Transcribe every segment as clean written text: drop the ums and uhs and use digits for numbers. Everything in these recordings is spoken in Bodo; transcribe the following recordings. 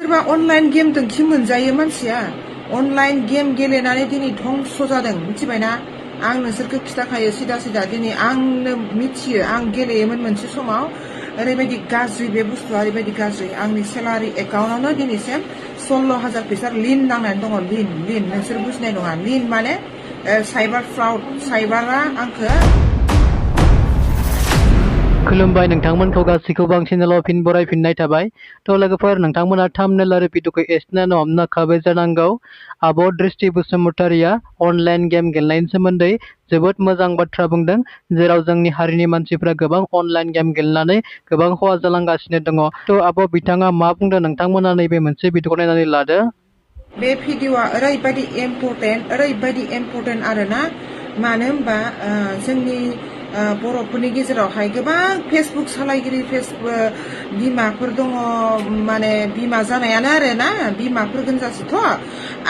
सोरबा अनलाइन गेमजों खि मोनजायो मानसिया अनलाइन गेम गेलेनानै दिनै धंस जादों मिथिबायना आं नोंसोरखौ खिथाखायो सिदा सिदा दिनै आंनो मिथियो आं गेलेयोमोन मोनसे समाव ओरैबायदि गाज्रि बे बुस्थुआ ओरैबायदि गाज्रि आंनि सेलारि एकाउन्टआवनो दिनैसिम 16,000 फैसा लिन नांनानै दङ लिन नोंसोर बुजिनाय नङा लिन माने साइबार फ्रड साइबारा आंखौ खुलुमबाय नोंथांमोनखौ गासैखौबो आं चेनेलाव फिन बरायफिननाय थाबाय थ' लोगोफोर नोंथांमोना थाम्बनेल आरो भिडिअखौ एसेनो हमखाबाय जानांगौ आब' दृष्टि बसुमतारिया अनलाइन गेम गेलेनायनि सोमोन्दै जोबोद मोजां बाथ्रा बुंदों जेराव जोंनि हारिनि मानसिफ्रा गोबां अनलाइन गेम गेलेनानै गोबां खहा जालांगासिनो दङ थ' आब' बिथाङा मा बुंदों नोंथांमोना नैबे मोनसे भिडिअखौ नायनानै लादो बे भिडिअआ ओरैबायदि इम्परटेन्ट आरोना मानो होनबा जोंनि बर'फोरनि गेजेरावहाय गोबां फेसबुक सालायगिरि बिमाफोर दङ माने बिमा जानायानो आरोना बिमाफोर गोनजासोथ'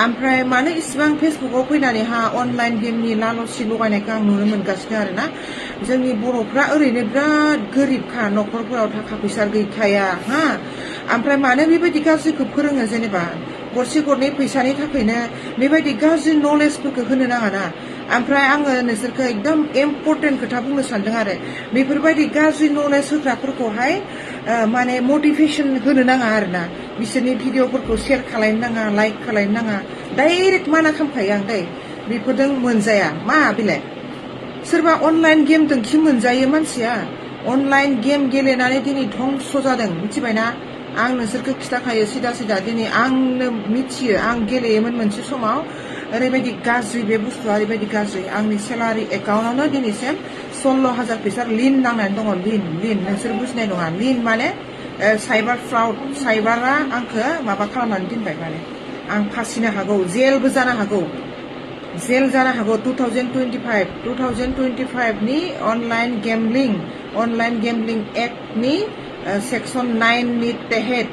ओमफ्राय मानो इसिबां फेसबुकाव फैनानैहा अनलाइन गेमनि लालसि लगायनायखौ आं नुनो मोनगासिनो आरोना जोंनि बर'फ्रा ओरैनो बिराद गोरिबखा न'खरफोराव थाखा फैसा गैखाया हा ओमफ्राय मानो बेबायदि गाज्रिखौ फोरोङो जेनेबा गरसे गरनै फैसानि थाखायनो बेबायदि गाज्रि नलेजफोरखौ होनो नाङाना ओमफ्राय आङो नोंसोरखौ एकदम इम्परटेन्ट खोथा बुंनो सानदों आरो बेफोरबायदि गाज्रि नलेज होग्राफोरखौहाय माने मटिभेसन होनो नाङा आरोना बिसोरनि भिडिअफोरखौ शेयार खालायनो नाङा लाइक खालायनो नाङा डाइरेक्ट माना खालामखायो आं दै बेफोरजों मोनजाया मा बिलाय सोरबा अनलाइन गेमजों खि मोनजायो मानसिया अनलाइन गेम गेलेनानै दिनै धंस जादों मिथिबायना आं नोंसोरखौ खिथाखायो सिदा सिदा दिनै आंनो मिथियो आं गेलेयोमोन मोनसे समाव ओरैबायदि गाज्रि बे बुस्थुआ ओरैबायदि गाज्रि आंनि सेलारि एकाउन्टआवनो दिनैसिम 16,000 फैसा लिन नांनानै दङ लिन नोंसोर बुजिनाय नङा लिन माने साइबार फ्रड साइबारा आंखौ माबा खालामनानै दोनबाय माने आं फासिनो हागौ जेलबो जानो हागौ 2025 नि अनलाइन गेमलिं एक्टनि सेक्सन 9 नि तहत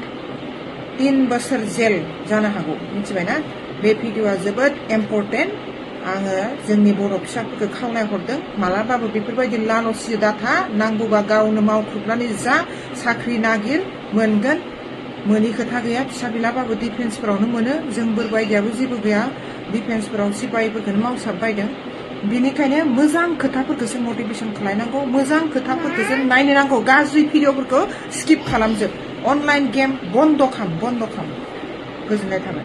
3 बोसोर जेल जानो हागौ मिथिबायना बे भिडिअआ जोबोद इम्परटेन्ट आङो जोंनि बर' फिसाफोरखौ खावलाय हरदों मालाबाबो बेफोरबायदि लालसि दाथा नांगौबा गावनो मावख्रुबनानै जा साख्रि नागिर मोनगोन मोनि खोथा गैया फिसा बिलाबाबो डिफेन्सफोरावनो मोनो जोंबोर बायदियाबो जेबो गैया डिफेन्सफोराव सिपाहिफोरखौनो मावसाबबायदों बिनिखायनो मोजां खोथाफोरखौसो मटिभेसन खालायनांगौ मोजां खोथाफोरखौसो नायनो नांगौ गाज्रि भिडिअफोरखौ स्किप खालामजोब अनलाइन गेम बन्द' खालाम गोजोननाय थाबाय